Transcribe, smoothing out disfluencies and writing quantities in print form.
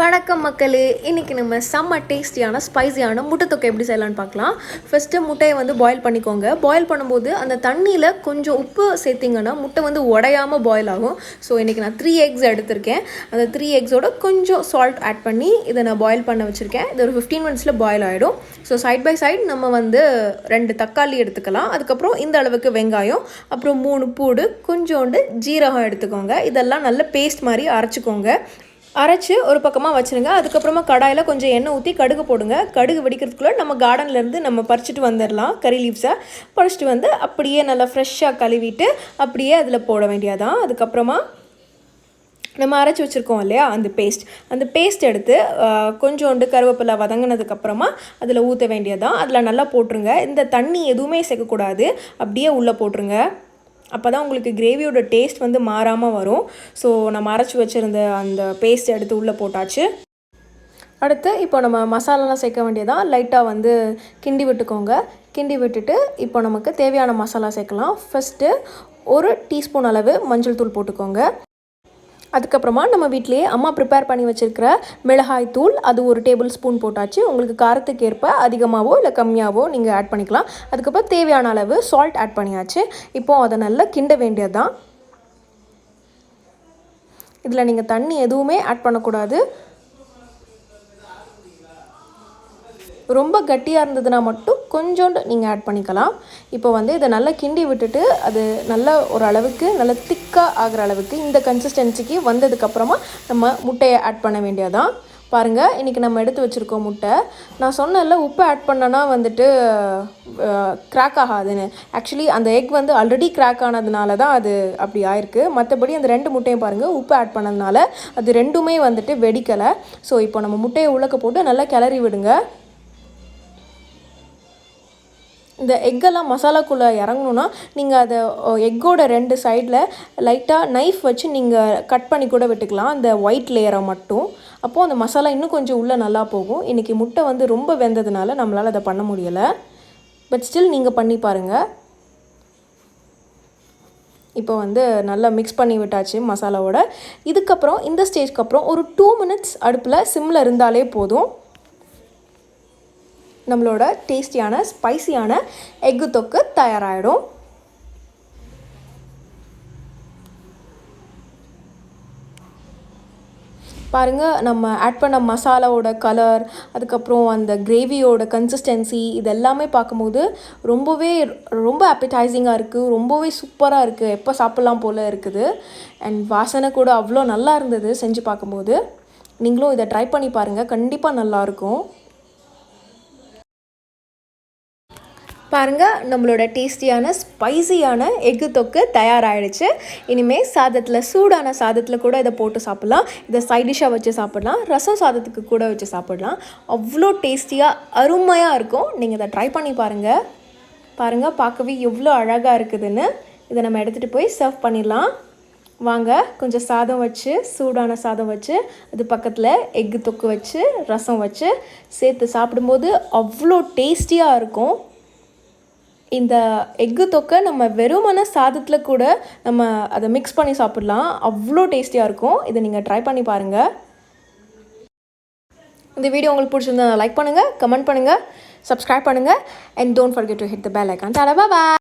வணக்கம் மக்களே, இன்றைக்கி நம்ம செம்ம டேஸ்டியான ஸ்பைசியான முட்டை தொக்கை எப்படி செய்யலான்னு பார்க்கலாம். ஃபஸ்ட்டு முட்டையை வந்து பாயில் பண்ணிக்கோங்க. பாயில் பண்ணும்போது அந்த தண்ணியில் கொஞ்சம் உப்பு சேர்த்திங்கன்னா முட்டை வந்து உடையாமல் பாயில் ஆகும். ஸோ இன்றைக்கி நான் 3 eggs எடுத்திருக்கேன். அந்த 3 eggsோட கொஞ்சம் சால்ட் ஆட் பண்ணி இதை நான் பாயில் பண்ண வச்சுருக்கேன். இது ஒரு 15 minutes பாயில் ஆகிடும். ஸோ சைட் பை சைட் நம்ம வந்து 2 தக்காளி எடுத்துக்கலாம். அதுக்கப்புறம் இந்த அளவுக்கு வெங்காயம், அப்புறம் 3 பூடு, கொஞ்சோண்டு ஜீரகம் எடுத்துக்கோங்க. இதெல்லாம் நல்ல பேஸ்ட் மாதிரி அரைச்சிக்கோங்க. அரைச்சி ஒரு பக்கமாக வச்சுருங்க. அதுக்கப்புறமா கடாயில் கொஞ்சம் எண்ணெய் ஊற்றி கடுகு போடுங்க. கடுகு வெடிக்கிறதுக்குள்ளே நம்ம கார்டன்லேருந்து நம்ம பறிச்சுட்டு வந்துடலாம். கறி லீவ்ஸை பறிச்சிட்டு வந்து அப்படியே நல்லா ஃப்ரெஷ்ஷாக கழுவிட்டு அப்படியே அதில் போட வேண்டியதான். அதுக்கப்புறமா நம்ம அரைச்சி வச்சுருக்கோம் இல்லையா, அந்த பேஸ்ட் எடுத்து கொஞ்சோண்டு கருவேப்பிலை வதங்கினதுக்கப்புறமா அதில் ஊற்ற வேண்டியதான். அதில் நல்லா போட்டுருங்க. இந்த தண்ணி எதுவுமே சேர்க்கக்கூடாது, அப்படியே உள்ளே போட்டுருங்க. அப்போ தான் உங்களுக்கு கிரேவியோட டேஸ்ட் வந்து மாறாமல் வரும். ஸோ நம்ம அரைச்சி வச்சுருந்த அந்த பேஸ்ட் எடுத்து உள்ளே போட்டாச்சு. அடுத்து இப்போ நம்ம மசாலாலாம் சேர்க்க வேண்டியதான். லைட்டாக வந்து கிண்டி விட்டுக்கோங்க. கிண்டி விட்டுட்டு இப்போ நமக்கு தேவையான மசாலா சேர்க்கலாம். ஃபஸ்ட்டு 1 டீஸ்பூன் அளவு மஞ்சள் தூள் போட்டுக்கோங்க. அதுக்கப்புறமா நம்ம வீட்டிலேயே அம்மா ப்ரிப்பேர் பண்ணி வச்சுருக்கிற மிளகாய் தூள், அது 1 டேபிள் ஸ்பூன் போட்டாச்சு. உங்களுக்கு காரத்துக்கு ஏற்ப அதிகமாகவோ இல்லை கம்மியாகவோ நீங்கள் ஆட் பண்ணிக்கலாம். அதுக்கப்புறம் தேவையான அளவு சால்ட் ஆட் பண்ணியாச்சு. இப்போது அதை நல்லா கிண்ட வேண்டியது தான். இதில் நீங்கள் தண்ணி எதுவுமே ஆட் பண்ணக்கூடாது. ரொம்ப கட்டியாக இருந்ததுன்னா மட்டும் கொஞ்சோண்டு நீங்கள் ஆட் பண்ணிக்கலாம். இப்போ வந்து இதை நல்லா கிண்டி விட்டுட்டு அது நல்ல ஒரு அளவுக்கு நல்ல திக்காக ஆகிற அளவுக்கு இந்த கன்சிஸ்டன்சிக்கு வந்ததுக்கப்புறமா நம்ம முட்டையை ஆட் பண்ண வேண்டியதான். பாருங்கள், இன்றைக்கி நம்ம எடுத்து வச்சுருக்கோம் முட்டை. நான் சொன்னேன்ல உப்பு ஆட் பண்ணனா வந்துட்டு கிராக் ஆகாதுன்னு. ஆக்சுவலி அந்த எக் வந்து ஆல்ரெடி கிராக் ஆனதுனால தான் அது அப்படி ஆயிருக்கு. மற்றபடி அந்த 2 முட்டையும் பாருங்கள், உப்பு ஆட் பண்ணதுனால அது ரெண்டுமே வந்துட்டு வெடிக்கலை. ஸோ இப்போ நம்ம முட்டையை உள்ளக்க போட்டு நல்லா கிளறி விடுங்க. இந்த எக்கெல்லாம் மசாலாக்குள்ளே இறங்கணுன்னா நீங்கள் அதை எக்கோட 2 சைடில் லைட்டாக நைஃப் வச்சு நீங்கள் கட் பண்ணி கூட விட்டுக்கலாம், அந்த ஒயிட் லேயரை மட்டும். அப்போது அந்த மசாலா இன்னும் கொஞ்சம் உள்ளே நல்லா போகும். இன்றைக்கி முட்டை வந்து ரொம்ப வெந்ததுனால நம்மளால் அதை பண்ண முடியலை. பட் ஸ்டில் நீங்கள் பண்ணி பாருங்கள். இப்போ வந்து நல்லா மிக்ஸ் பண்ணி விட்டாச்சு மசாலாவோட. இதுக்கப்புறம் இந்த ஸ்டேஜ்க்கு அப்புறம் ஒரு 2 minutes அடுப்பில் சிம்மில் இருந்தாலே போதும். நம்மளோட டேஸ்டியான ஸ்பைசியான எக்கு தொக்கு தயாராகிடும். பாருங்கள், நம்ம ஆட் பண்ண மசாலாவோட கலர், அதுக்கப்புறம் அந்த கிரேவியோட கன்சிஸ்டன்சி, இது எல்லாமே பார்க்கும்போது ரொம்ப appetizing-ஆக இருக்குது. ரொம்பவே சூப்பராக இருக்குது. எப்போ சாப்பிட்லாம் போல் இருக்குது. அண்ட் வாசனை கூட அவ்வளோ நல்லா இருந்தது செஞ்சு பார்க்கும்போது. நீங்களும் இதை ட்ரை பண்ணி பாருங்கள், கண்டிப்பாக நல்லாயிருக்கும். பாருங்கள், நம்மளோட டேஸ்டியான ஸ்பைசியான எக்கு தொக்கு தயாராகிடுச்சு. இனிமேல் சூடான சாதத்தில் கூட இதை போட்டு சாப்பிட்லாம். இதை சைட் டிஷ்ஷாக வச்சு சாப்பிட்லாம். ரசம் சாதத்துக்கு கூட வச்சு சாப்பிட்லாம். அவ்வளோ டேஸ்டியாக அருமையாக இருக்கும். நீங்கள் இதை ட்ரை பண்ணி பாருங்கள். பார்க்கவே எவ்வளோ அழகாக இருக்குதுன்னு. இதை நம்ம எடுத்துகிட்டு போய் சர்வ் பண்ணிடலாம். வாங்க, கொஞ்சம் சாதம் வச்சு, சூடான சாதம் வச்சு, அது பக்கத்தில் எக்கு தொக்கு வச்சு, ரசம் வச்சு சேர்த்து சாப்பிடும்போது அவ்வளோ டேஸ்டியாக இருக்கும். இந்த எக்கு தொக்கை நம்ம வெறுமன சாதத்தில் கூட நம்ம அதை மிக்ஸ் பண்ணி சாப்பிட்லாம். அவ்வளோ டேஸ்டியாக இருக்கும். இதை நீங்கள் ட்ரை பண்ணி பாருங்கள். இந்த வீடியோ உங்களுக்கு பிடிச்சிருந்தா லைக் பண்ணுங்கள், கமெண்ட் பண்ணுங்கள், சப்ஸ்கிரைப் பண்ணுங்கள். And don't forget to hit the bell icon. Tata, bye by.